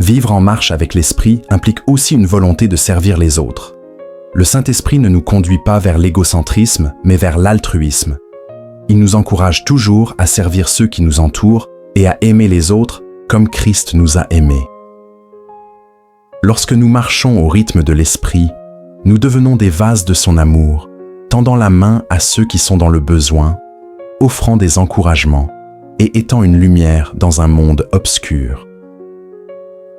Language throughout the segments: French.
Vivre en marche avec l'Esprit implique aussi une volonté de servir les autres. Le Saint-Esprit ne nous conduit pas vers l'égocentrisme, mais vers l'altruisme. Il nous encourage toujours à servir ceux qui nous entourent et à aimer les autres comme Christ nous a aimés. Lorsque nous marchons au rythme de l'Esprit, nous devenons des vases de son amour, tendant la main à ceux qui sont dans le besoin, offrant des encouragements et étant une lumière dans un monde obscur.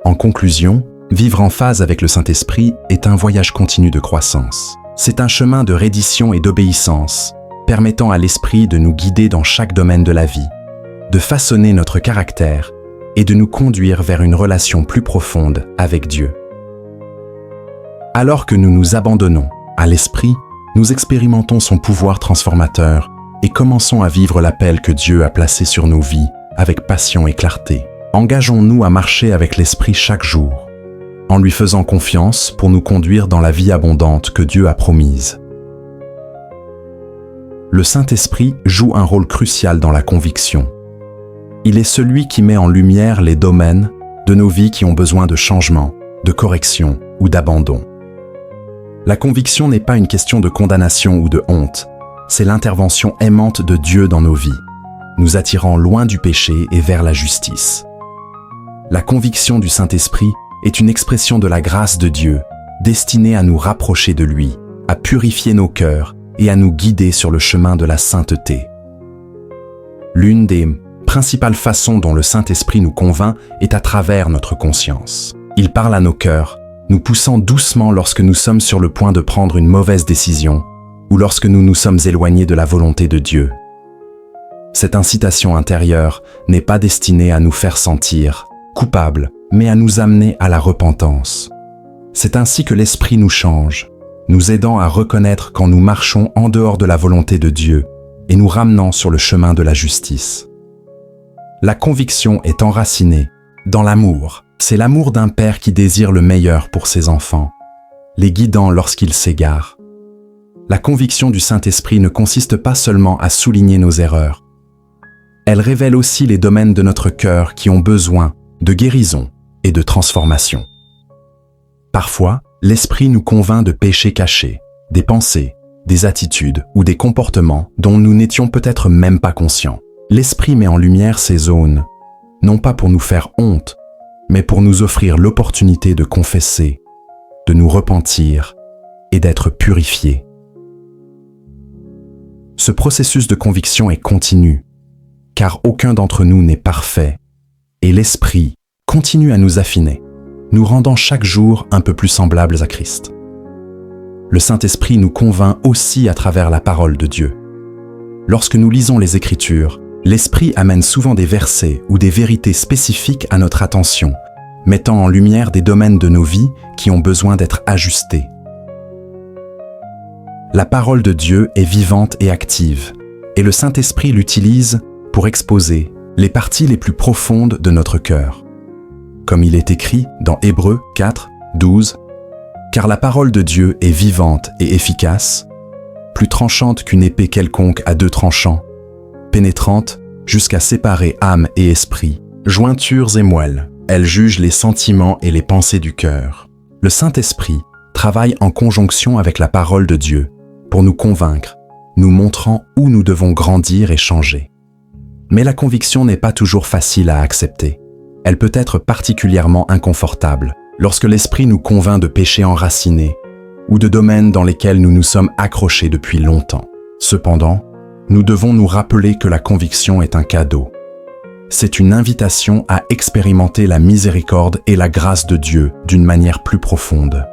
En conclusion, vivre en phase avec le Saint-Esprit est un voyage continu de croissance. C'est un chemin de reddition et d'obéissance, permettant à l'Esprit de nous guider dans chaque domaine de la vie, de façonner notre caractère et de nous conduire vers une relation plus profonde avec Dieu. Alors que nous nous abandonnons à l'Esprit, nous expérimentons son pouvoir transformateur et commençons à vivre l'appel que Dieu a placé sur nos vies avec passion et clarté. Engageons-nous à marcher avec l'Esprit chaque jour, en lui faisant confiance pour nous conduire dans la vie abondante que Dieu a promise. Le Saint-Esprit joue un rôle crucial dans la conviction. Il est celui qui met en lumière les domaines de nos vies qui ont besoin de changement, de correction ou d'abandon. La conviction n'est pas une question de condamnation ou de honte, c'est l'intervention aimante de Dieu dans nos vies, nous attirant loin du péché et vers la justice. La conviction du Saint-Esprit est une expression de la grâce de Dieu, destinée à nous rapprocher de lui, à purifier nos cœurs et à nous guider sur le chemin de la sainteté. L'une des principales façons dont le Saint-Esprit nous convainc est à travers notre conscience. Il parle à nos cœurs, nous poussant doucement lorsque nous sommes sur le point de prendre une mauvaise décision ou lorsque nous nous sommes éloignés de la volonté de Dieu. Cette incitation intérieure n'est pas destinée à nous faire sentir coupables, mais à nous amener à la repentance. C'est ainsi que l'Esprit nous change, nous aidant à reconnaître quand nous marchons en dehors de la volonté de Dieu et nous ramenant sur le chemin de la justice. La conviction est enracinée dans l'amour. C'est l'amour d'un père qui désire le meilleur pour ses enfants, les guidant lorsqu'ils s'égarent. La conviction du Saint-Esprit ne consiste pas seulement à souligner nos erreurs. Elle révèle aussi les domaines de notre cœur qui ont besoin de guérison et de transformation. Parfois, l'Esprit nous convainc de péchés cachés, des pensées, des attitudes ou des comportements dont nous n'étions peut-être même pas conscients. L'Esprit met en lumière ces zones, non pas pour nous faire honte, mais pour nous offrir l'opportunité de confesser, de nous repentir et d'être purifiés. Ce processus de conviction est continu, car aucun d'entre nous n'est parfait, et l'Esprit continue à nous affiner, nous rendant chaque jour un peu plus semblables à Christ. Le Saint-Esprit nous convainc aussi à travers la parole de Dieu. Lorsque nous lisons les Écritures, l'Esprit amène souvent des versets ou des vérités spécifiques à notre attention, mettant en lumière des domaines de nos vies qui ont besoin d'être ajustés. La parole de Dieu est vivante et active, et le Saint-Esprit l'utilise pour exposer les parties les plus profondes de notre cœur. Comme il est écrit dans Hébreux 4, 12, « Car la parole de Dieu est vivante et efficace, plus tranchante qu'une épée quelconque à deux tranchants, pénétrante jusqu'à séparer âme et esprit, jointures et moelles. Elle juge les sentiments et les pensées du cœur. » Le Saint-Esprit travaille en conjonction avec la parole de Dieu pour nous convaincre, nous montrant où nous devons grandir et changer. Mais la conviction n'est pas toujours facile à accepter. Elle peut être particulièrement inconfortable lorsque l'Esprit nous convainc de péchés enracinés ou de domaines dans lesquels nous nous sommes accrochés depuis longtemps. Cependant, nous devons nous rappeler que la conviction est un cadeau. C'est une invitation à expérimenter la miséricorde et la grâce de Dieu d'une manière plus profonde.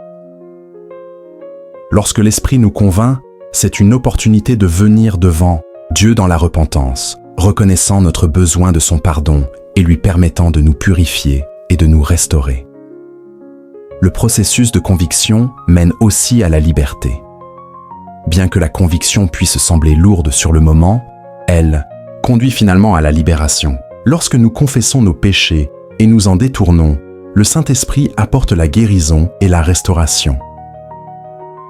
Lorsque l'Esprit nous convainc, c'est une opportunité de venir devant Dieu dans la repentance, reconnaissant notre besoin de son pardon et lui permettant de nous purifier et de nous restaurer. Le processus de conviction mène aussi à la liberté. Bien que la conviction puisse sembler lourde sur le moment, elle conduit finalement à la libération. Lorsque nous confessons nos péchés et nous en détournons, le Saint-Esprit apporte la guérison et la restauration.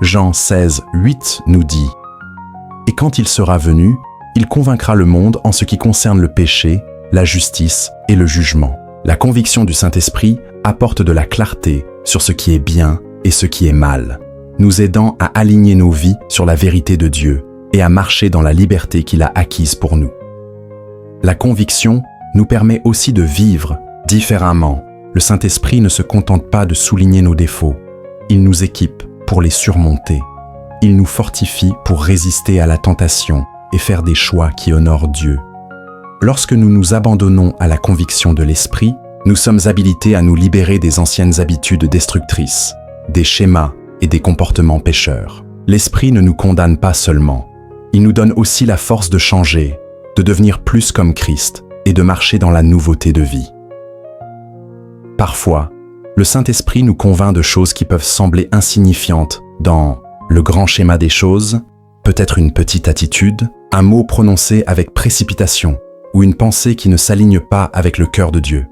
Jean 16, 8 nous dit « Et quand il sera venu, il convaincra le monde en ce qui concerne le péché, la justice et le jugement. » La conviction du Saint-Esprit apporte de la clarté sur ce qui est bien et ce qui est mal, nous aidant à aligner nos vies sur la vérité de Dieu et à marcher dans la liberté qu'il a acquise pour nous. La conviction nous permet aussi de vivre différemment. Le Saint-Esprit ne se contente pas de souligner nos défauts, il nous équipe pour les surmonter. Il nous fortifie pour résister à la tentation et faire des choix qui honorent Dieu. Lorsque nous nous abandonnons à la conviction de l'Esprit, nous sommes habilités à nous libérer des anciennes habitudes destructrices, des schémas et des comportements pécheurs. L'Esprit ne nous condamne pas seulement, il nous donne aussi la force de changer, de devenir plus comme Christ et de marcher dans la nouveauté de vie. Parfois, le Saint-Esprit nous convainc de choses qui peuvent sembler insignifiantes dans le grand schéma des choses, peut-être une petite attitude, un mot prononcé avec précipitation ou une pensée qui ne s'aligne pas avec le cœur de Dieu.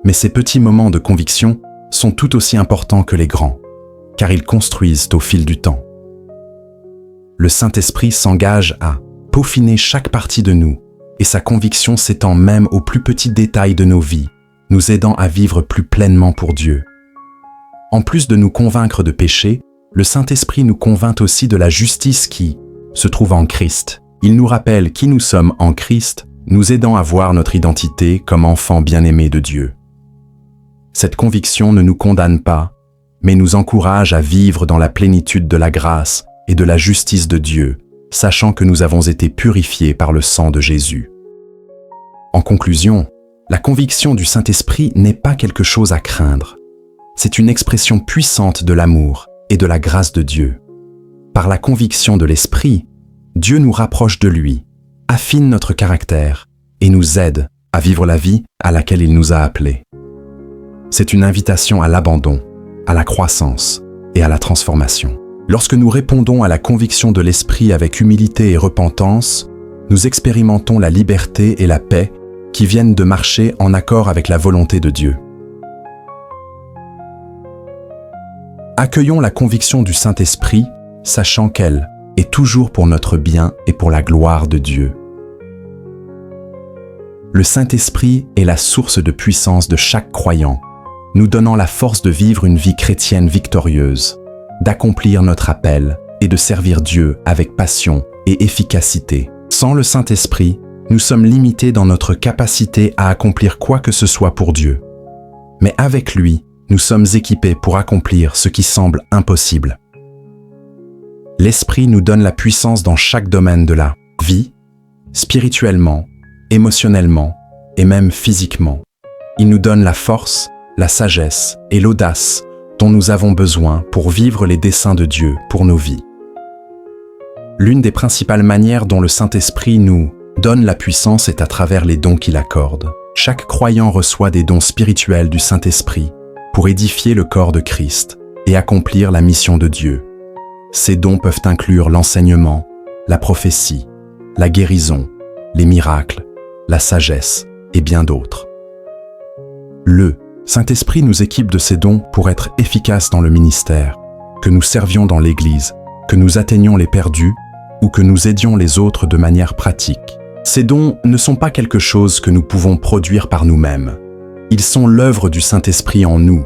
Mais ces petits moments de conviction sont tout aussi importants que les grands, car ils construisent au fil du temps. Le Saint-Esprit s'engage à peaufiner chaque partie de nous, et sa conviction s'étend même aux plus petits détails de nos vies, nous aidant à vivre plus pleinement pour Dieu. En plus de nous convaincre de péché, le Saint-Esprit nous convainc aussi de la justice qui se trouve en Christ. Il nous rappelle qui nous sommes en Christ, nous aidant à voir notre identité comme enfants bien-aimés de Dieu. Cette conviction ne nous condamne pas, mais nous encourage à vivre dans la plénitude de la grâce et de la justice de Dieu, sachant que nous avons été purifiés par le sang de Jésus. En conclusion, la conviction du Saint-Esprit n'est pas quelque chose à craindre. C'est une expression puissante de l'amour et de la grâce de Dieu. Par la conviction de l'Esprit, Dieu nous rapproche de lui, affine notre caractère et nous aide à vivre la vie à laquelle il nous a appelés. C'est une invitation à l'abandon, à la croissance et à la transformation. Lorsque nous répondons à la conviction de l'Esprit avec humilité et repentance, nous expérimentons la liberté et la paix qui viennent de marcher en accord avec la volonté de Dieu. Accueillons la conviction du Saint-Esprit, sachant qu'elle est toujours pour notre bien et pour la gloire de Dieu. Le Saint-Esprit est la source de puissance de chaque croyant, nous donnant la force de vivre une vie chrétienne victorieuse, d'accomplir notre appel et de servir Dieu avec passion et efficacité. Sans le Saint-Esprit, nous sommes limités dans notre capacité à accomplir quoi que ce soit pour Dieu. Mais avec lui, nous sommes équipés pour accomplir ce qui semble impossible. L'Esprit nous donne la puissance dans chaque domaine de la vie, spirituellement, émotionnellement et même physiquement. Il nous donne la force, la sagesse et l'audace dont nous avons besoin pour vivre les desseins de Dieu pour nos vies. L'une des principales manières dont le Saint-Esprit nous donne la puissance est à travers les dons qu'il accorde. Chaque croyant reçoit des dons spirituels du Saint-Esprit pour édifier le corps de Christ et accomplir la mission de Dieu. Ces dons peuvent inclure l'enseignement, la prophétie, la guérison, les miracles, la sagesse et bien d'autres. Le Saint-Esprit nous équipe de ces dons pour être efficaces dans le ministère, que nous servions dans l'Église, que nous atteignions les perdus ou que nous aidions les autres de manière pratique. Ces dons ne sont pas quelque chose que nous pouvons produire par nous-mêmes. Ils sont l'œuvre du Saint-Esprit en nous,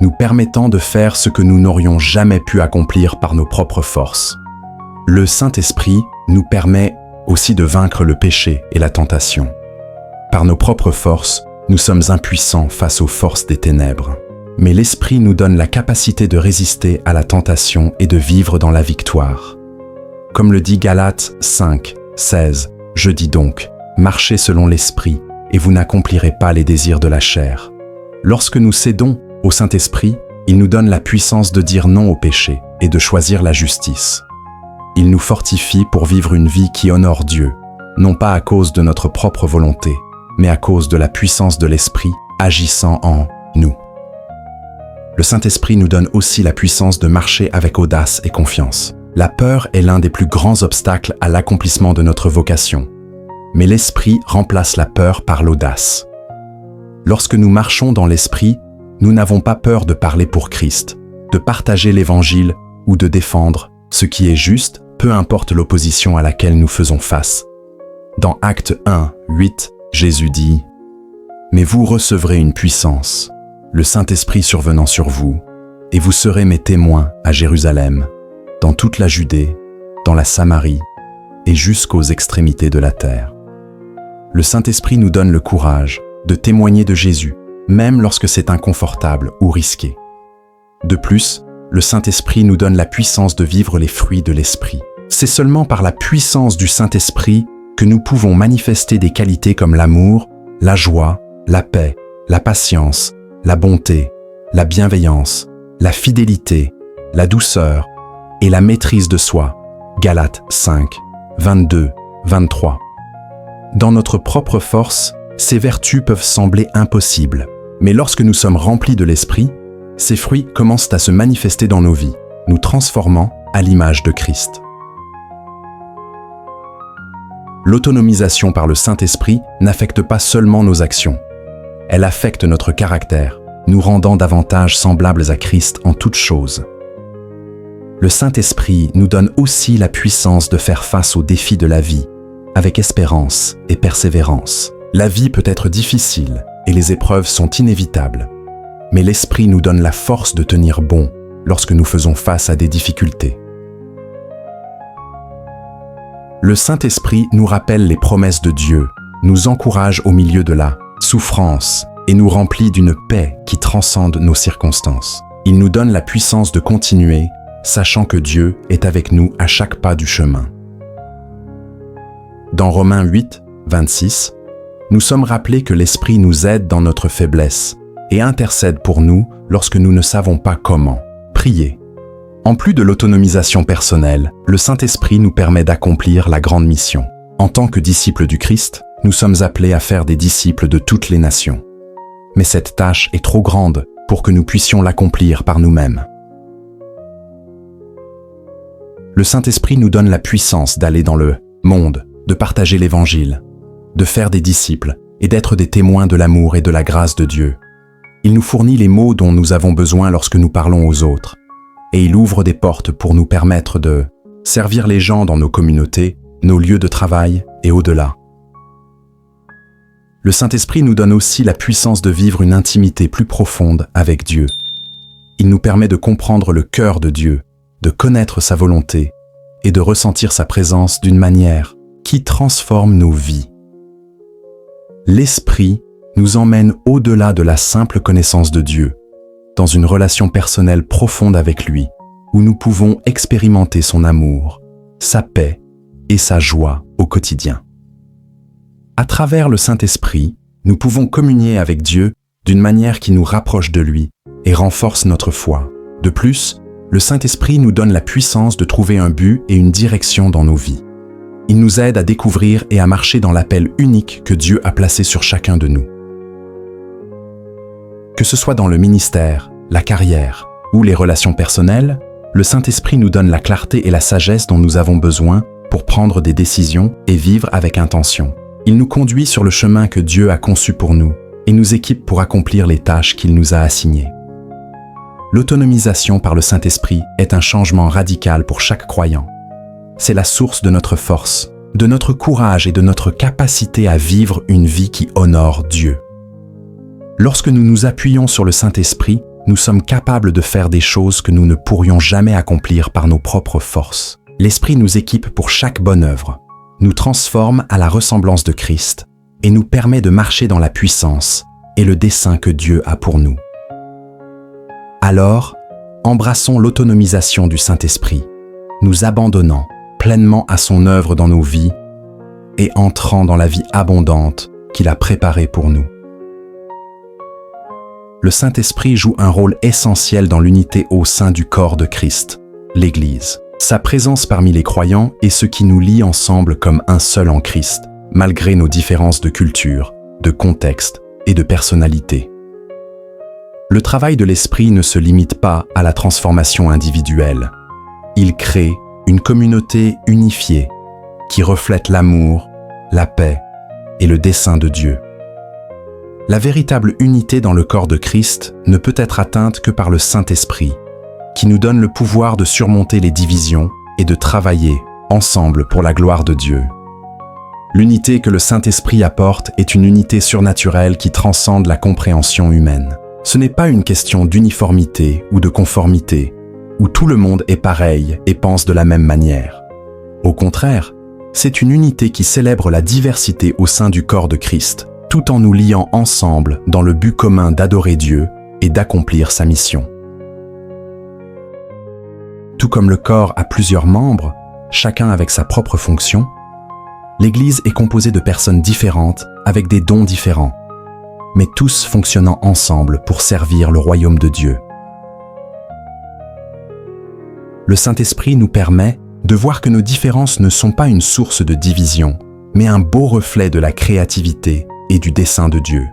nous permettant de faire ce que nous n'aurions jamais pu accomplir par nos propres forces. Le Saint-Esprit nous permet aussi de vaincre le péché et la tentation. Par nos propres forces, nous sommes impuissants face aux forces des ténèbres. Mais l'Esprit nous donne la capacité de résister à la tentation et de vivre dans la victoire. Comme le dit Galates 5, 16, « Je dis donc, marchez selon l'Esprit, et vous n'accomplirez pas les désirs de la chair. » Lorsque nous cédons au Saint-Esprit, il nous donne la puissance de dire non au péché et de choisir la justice. Il nous fortifie pour vivre une vie qui honore Dieu, non pas à cause de notre propre volonté, mais à cause de la puissance de l'Esprit agissant en nous. Le Saint-Esprit nous donne aussi la puissance de marcher avec audace et confiance. La peur est l'un des plus grands obstacles à l'accomplissement de notre vocation. Mais l'Esprit remplace la peur par l'audace. Lorsque nous marchons dans l'Esprit, nous n'avons pas peur de parler pour Christ, de partager l'Évangile ou de défendre ce qui est juste, peu importe l'opposition à laquelle nous faisons face. Dans Actes 1, 8, Jésus dit « Mais vous recevrez une puissance, le Saint-Esprit survenant sur vous, et vous serez mes témoins à Jérusalem, dans toute la Judée, dans la Samarie et jusqu'aux extrémités de la terre. Le Saint-Esprit nous donne le courage de témoigner de Jésus, même lorsque c'est inconfortable ou risqué. De plus, le Saint-Esprit nous donne la puissance de vivre les fruits de l'Esprit. C'est seulement par la puissance du Saint-Esprit que nous pouvons manifester des qualités comme l'amour, la joie, la paix, la patience, la bonté, la bienveillance, la fidélité, la douceur et la maîtrise de soi. Galates 5, 22, 23. Dans notre propre force, ces vertus peuvent sembler impossibles. Mais lorsque nous sommes remplis de l'Esprit, ces fruits commencent à se manifester dans nos vies, nous transformant à l'image de Christ. L'autonomisation par le Saint-Esprit n'affecte pas seulement nos actions. Elle affecte notre caractère, nous rendant davantage semblables à Christ en toutes choses. Le Saint-Esprit nous donne aussi la puissance de faire face aux défis de la vie, avec espérance et persévérance. La vie peut être difficile et les épreuves sont inévitables, mais l'Esprit nous donne la force de tenir bon lorsque nous faisons face à des difficultés. Le Saint-Esprit nous rappelle les promesses de Dieu, nous encourage au milieu de la souffrance et nous remplit d'une paix qui transcende nos circonstances. Il nous donne la puissance de continuer, sachant que Dieu est avec nous à chaque pas du chemin. Dans Romains 8, 26, nous sommes rappelés que l'Esprit nous aide dans notre faiblesse et intercède pour nous lorsque nous ne savons pas comment prier. En plus de l'autonomisation personnelle, le Saint-Esprit nous permet d'accomplir la grande mission. En tant que disciples du Christ, nous sommes appelés à faire des disciples de toutes les nations. Mais cette tâche est trop grande pour que nous puissions l'accomplir par nous-mêmes. Le Saint-Esprit nous donne la puissance d'aller dans le monde, de partager l'Évangile, de faire des disciples et d'être des témoins de l'amour et de la grâce de Dieu. Il nous fournit les mots dont nous avons besoin lorsque nous parlons aux autres, et il ouvre des portes pour nous permettre de servir les gens dans nos communautés, nos lieux de travail et au-delà. Le Saint-Esprit nous donne aussi la puissance de vivre une intimité plus profonde avec Dieu. Il nous permet de comprendre le cœur de Dieu, de connaître sa volonté et de ressentir sa présence d'une manière qui transforme nos vies. L'Esprit nous emmène au-delà de la simple connaissance de Dieu, dans une relation personnelle profonde avec lui, où nous pouvons expérimenter son amour, sa paix et sa joie au quotidien. À travers le Saint-Esprit, nous pouvons communier avec Dieu d'une manière qui nous rapproche de lui et renforce notre foi. De plus, le Saint-Esprit nous donne la puissance de trouver un but et une direction dans nos vies. Il nous aide à découvrir et à marcher dans l'appel unique que Dieu a placé sur chacun de nous. Que ce soit dans le ministère, la carrière ou les relations personnelles, le Saint-Esprit nous donne la clarté et la sagesse dont nous avons besoin pour prendre des décisions et vivre avec intention. Il nous conduit sur le chemin que Dieu a conçu pour nous et nous équipe pour accomplir les tâches qu'il nous a assignées. L'autonomisation par le Saint-Esprit est un changement radical pour chaque croyant. C'est la source de notre force, de notre courage et de notre capacité à vivre une vie qui honore Dieu. Lorsque nous nous appuyons sur le Saint-Esprit, nous sommes capables de faire des choses que nous ne pourrions jamais accomplir par nos propres forces. L'Esprit nous équipe pour chaque bonne œuvre, nous transforme à la ressemblance de Christ et nous permet de marcher dans la puissance et le dessein que Dieu a pour nous. Alors, embrassons l'autonomisation du Saint-Esprit, nous abandonnant pleinement à son œuvre dans nos vies et entrant dans la vie abondante qu'il a préparée pour nous. Le Saint-Esprit joue un rôle essentiel dans l'unité au sein du corps de Christ, l'Église. Sa présence parmi les croyants est ce qui nous lie ensemble comme un seul en Christ, malgré nos différences de culture, de contexte et de personnalité. Le travail de l'Esprit ne se limite pas à la transformation individuelle. Il crée une communauté unifiée qui reflète l'amour, la paix et le dessein de Dieu. La véritable unité dans le corps de Christ ne peut être atteinte que par le Saint-Esprit, qui nous donne le pouvoir de surmonter les divisions et de travailler ensemble pour la gloire de Dieu. L'unité que le Saint-Esprit apporte est une unité surnaturelle qui transcende la compréhension humaine. Ce n'est pas une question d'uniformité ou de conformité, où tout le monde est pareil et pense de la même manière. Au contraire, c'est une unité qui célèbre la diversité au sein du corps de Christ, tout en nous liant ensemble dans le but commun d'adorer Dieu et d'accomplir sa mission. Tout comme le corps a plusieurs membres, chacun avec sa propre fonction, l'Église est composée de personnes différentes avec des dons différents, mais tous fonctionnant ensemble pour servir le royaume de Dieu. Le Saint-Esprit nous permet de voir que nos différences ne sont pas une source de division, mais un beau reflet de la créativité et du dessein de Dieu.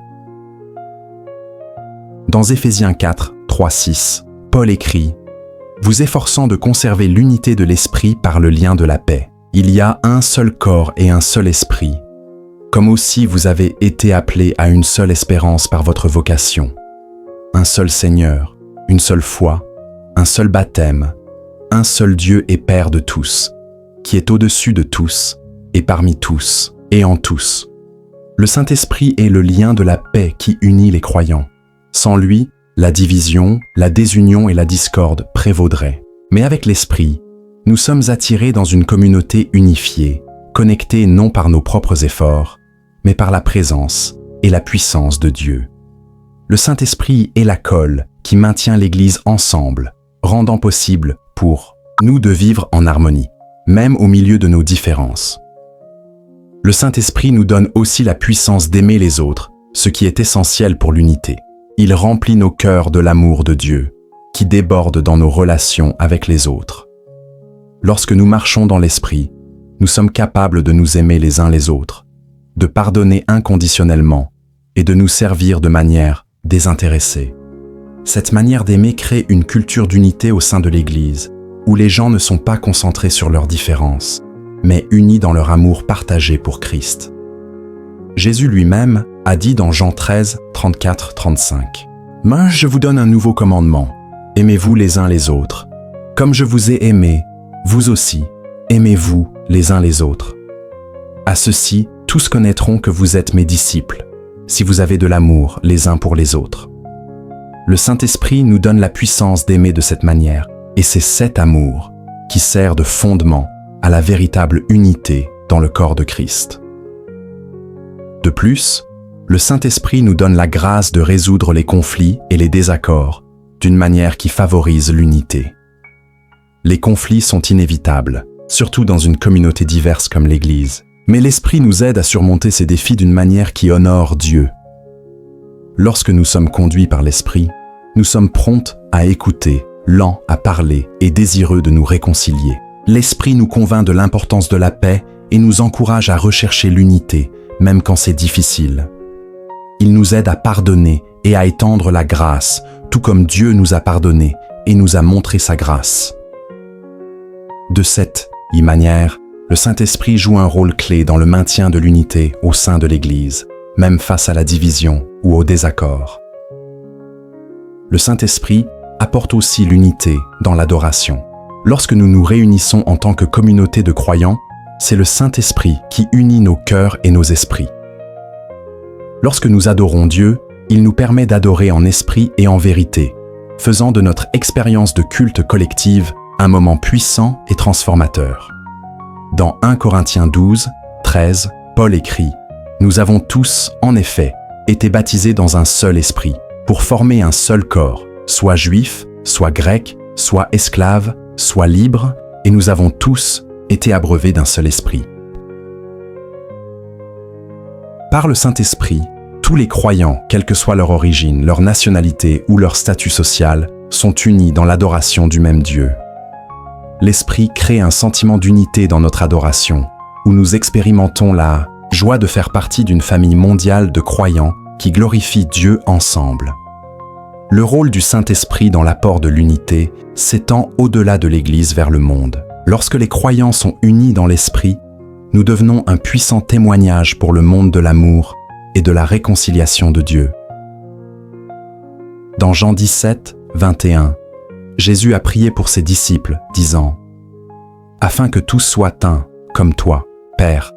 Dans Éphésiens 4, 3-6, Paul écrit « Vous efforçant de conserver l'unité de l'esprit par le lien de la paix. Il y a un seul corps et un seul esprit, comme aussi vous avez été appelés à une seule espérance par votre vocation. Un seul Seigneur, une seule foi, un seul baptême, un seul Dieu et Père de tous, qui est au-dessus de tous, et parmi tous, et en tous. Le Saint-Esprit est le lien de la paix qui unit les croyants. Sans lui, la division, la désunion et la discorde prévaudraient. Mais avec l'Esprit, nous sommes attirés dans une communauté unifiée, connectée non par nos propres efforts, mais par la présence et la puissance de Dieu. Le Saint-Esprit est la colle qui maintient l'Église ensemble, rendant possible pour nous de vivre en harmonie, même au milieu de nos différences. Le Saint-Esprit nous donne aussi la puissance d'aimer les autres, ce qui est essentiel pour l'unité. Il remplit nos cœurs de l'amour de Dieu, qui déborde dans nos relations avec les autres. Lorsque nous marchons dans l'Esprit, nous sommes capables de nous aimer les uns les autres, de pardonner inconditionnellement et de nous servir de manière désintéressée. Cette manière d'aimer crée une culture d'unité au sein de l'Église, où les gens ne sont pas concentrés sur leurs différences, mais unis dans leur amour partagé pour Christ. Jésus lui-même a dit dans Jean 13, 34-35 « Mais je vous donne un nouveau commandement, aimez-vous les uns les autres. Comme je vous ai aimé, vous aussi, aimez-vous les uns les autres. À ceci, tous connaîtront que vous êtes mes disciples, si vous avez de l'amour les uns pour les autres. » Le Saint-Esprit nous donne la puissance d'aimer de cette manière, et c'est cet amour qui sert de fondement à la véritable unité dans le corps de Christ. De plus, le Saint-Esprit nous donne la grâce de résoudre les conflits et les désaccords d'une manière qui favorise l'unité. Les conflits sont inévitables, surtout dans une communauté diverse comme l'Église. Mais l'Esprit nous aide à surmonter ces défis d'une manière qui honore Dieu. Lorsque nous sommes conduits par l'Esprit, nous sommes prompts à écouter, lents à parler et désireux de nous réconcilier. L'Esprit nous convainc de l'importance de la paix et nous encourage à rechercher l'unité, même quand c'est difficile. Il nous aide à pardonner et à étendre la grâce, tout comme Dieu nous a pardonné et nous a montré sa grâce. De cette manière, le Saint-Esprit joue un rôle clé dans le maintien de l'unité au sein de l'Église, même face à la division ou au désaccord. Le Saint-Esprit apporte aussi l'unité dans l'adoration. Lorsque nous nous réunissons en tant que communauté de croyants, c'est le Saint-Esprit qui unit nos cœurs et nos esprits. Lorsque nous adorons Dieu, il nous permet d'adorer en esprit et en vérité, faisant de notre expérience de culte collective un moment puissant et transformateur. Dans 1 Corinthiens 12, 13, Paul écrit « Nous avons tous, en effet, été baptisés dans un seul esprit, pour former un seul corps, soit juif, soit grec, soit esclave, soit libre, et nous avons tous été abreuvés d'un seul esprit. » Par le Saint-Esprit, tous les croyants, quelle que soit leur origine, leur nationalité ou leur statut social, sont unis dans l'adoration du même Dieu. L'Esprit crée un sentiment d'unité dans notre adoration, où nous expérimentons la joie de faire partie d'une famille mondiale de croyants qui glorifient Dieu ensemble. Le rôle du Saint-Esprit dans l'apport de l'unité s'étend au-delà de l'Église vers le monde. Lorsque les croyants sont unis dans l'Esprit, nous devenons un puissant témoignage pour le monde de l'amour et de la réconciliation de Dieu. Dans Jean 17, 21, Jésus a prié pour ses disciples, disant « Afin que tous soient un, comme toi, Père,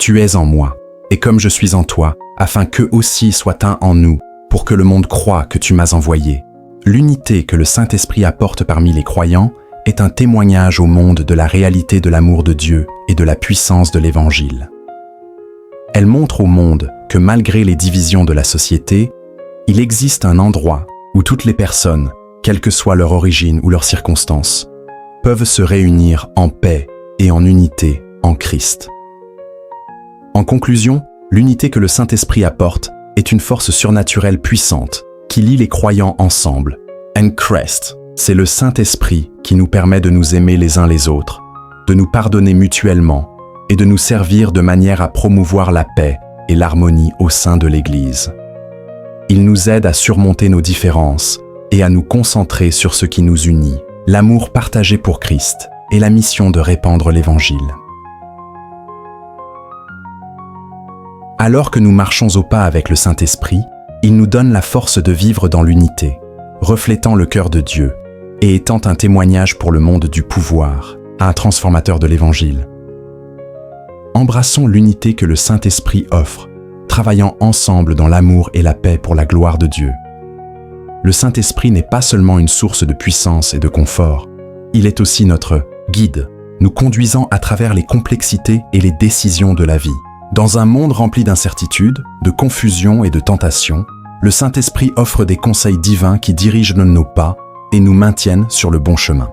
Tu es en moi, et comme je suis en toi, afin qu'eux aussi soient un en nous, pour que le monde croie que tu m'as envoyé. L'unité que le Saint-Esprit apporte parmi les croyants est un témoignage au monde de la réalité de l'amour de Dieu et de la puissance de l'Évangile. Elle montre au monde que malgré les divisions de la société, il existe un endroit où toutes les personnes, quelle que soit leur origine ou leurs circonstances, peuvent se réunir en paix et en unité en Christ. En conclusion, l'unité que le Saint-Esprit apporte est une force surnaturelle puissante qui lie les croyants ensemble. En Christ, c'est le Saint-Esprit qui nous permet de nous aimer les uns les autres, de nous pardonner mutuellement et de nous servir de manière à promouvoir la paix et l'harmonie au sein de l'Église. Il nous aide à surmonter nos différences et à nous concentrer sur ce qui nous unit, l'amour partagé pour Christ et la mission de répandre l'Évangile. Alors que nous marchons au pas avec le Saint-Esprit, il nous donne la force de vivre dans l'unité, reflétant le cœur de Dieu et étant un témoignage pour le monde du pouvoir, un transformateur de l'Évangile. Embrassons l'unité que le Saint-Esprit offre, travaillant ensemble dans l'amour et la paix pour la gloire de Dieu. Le Saint-Esprit n'est pas seulement une source de puissance et de confort, il est aussi notre guide, nous conduisant à travers les complexités et les décisions de la vie. Dans un monde rempli d'incertitudes, de confusion et de tentations, le Saint-Esprit offre des conseils divins qui dirigent nos pas et nous maintiennent sur le bon chemin.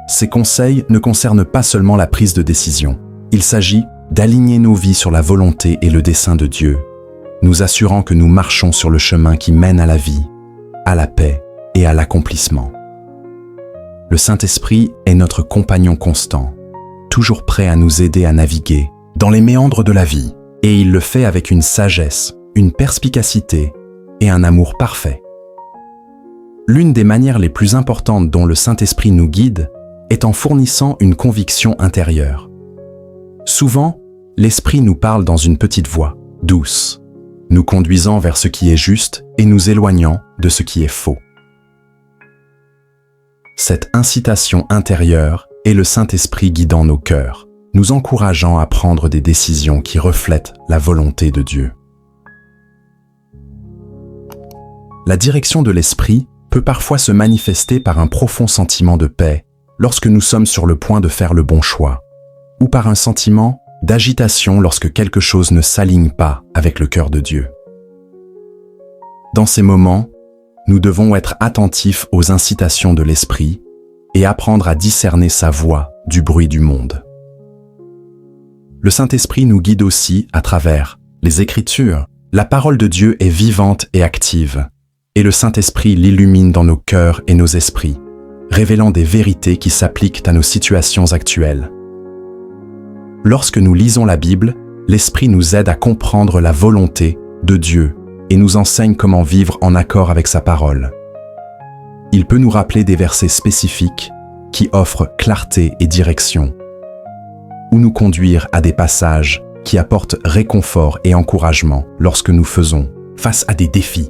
Ces conseils ne concernent pas seulement la prise de décision. Il s'agit d'aligner nos vies sur la volonté et le dessein de Dieu, nous assurant que nous marchons sur le chemin qui mène à la vie, à la paix et à l'accomplissement. Le Saint-Esprit est notre compagnon constant, toujours prêt à nous aider à naviguer dans les méandres de la vie, et il le fait avec une sagesse, une perspicacité et un amour parfait. L'une des manières les plus importantes dont le Saint-Esprit nous guide est en fournissant une conviction intérieure. Souvent, l'Esprit nous parle dans une petite voix, douce, nous conduisant vers ce qui est juste et nous éloignant de ce qui est faux. Cette incitation intérieure est le Saint-Esprit guidant nos cœurs, nous encourageant à prendre des décisions qui reflètent la volonté de Dieu. La direction de l'Esprit peut parfois se manifester par un profond sentiment de paix lorsque nous sommes sur le point de faire le bon choix, ou par un sentiment d'agitation lorsque quelque chose ne s'aligne pas avec le cœur de Dieu. Dans ces moments, nous devons être attentifs aux incitations de l'Esprit et apprendre à discerner sa voix du bruit du monde. Le Saint-Esprit nous guide aussi à travers les Écritures. La parole de Dieu est vivante et active, et le Saint-Esprit l'illumine dans nos cœurs et nos esprits, révélant des vérités qui s'appliquent à nos situations actuelles. Lorsque nous lisons la Bible, l'Esprit nous aide à comprendre la volonté de Dieu et nous enseigne comment vivre en accord avec sa parole. Il peut nous rappeler des versets spécifiques qui offrent clarté et direction, ou nous conduire à des passages qui apportent réconfort et encouragement lorsque nous faisons face à des défis.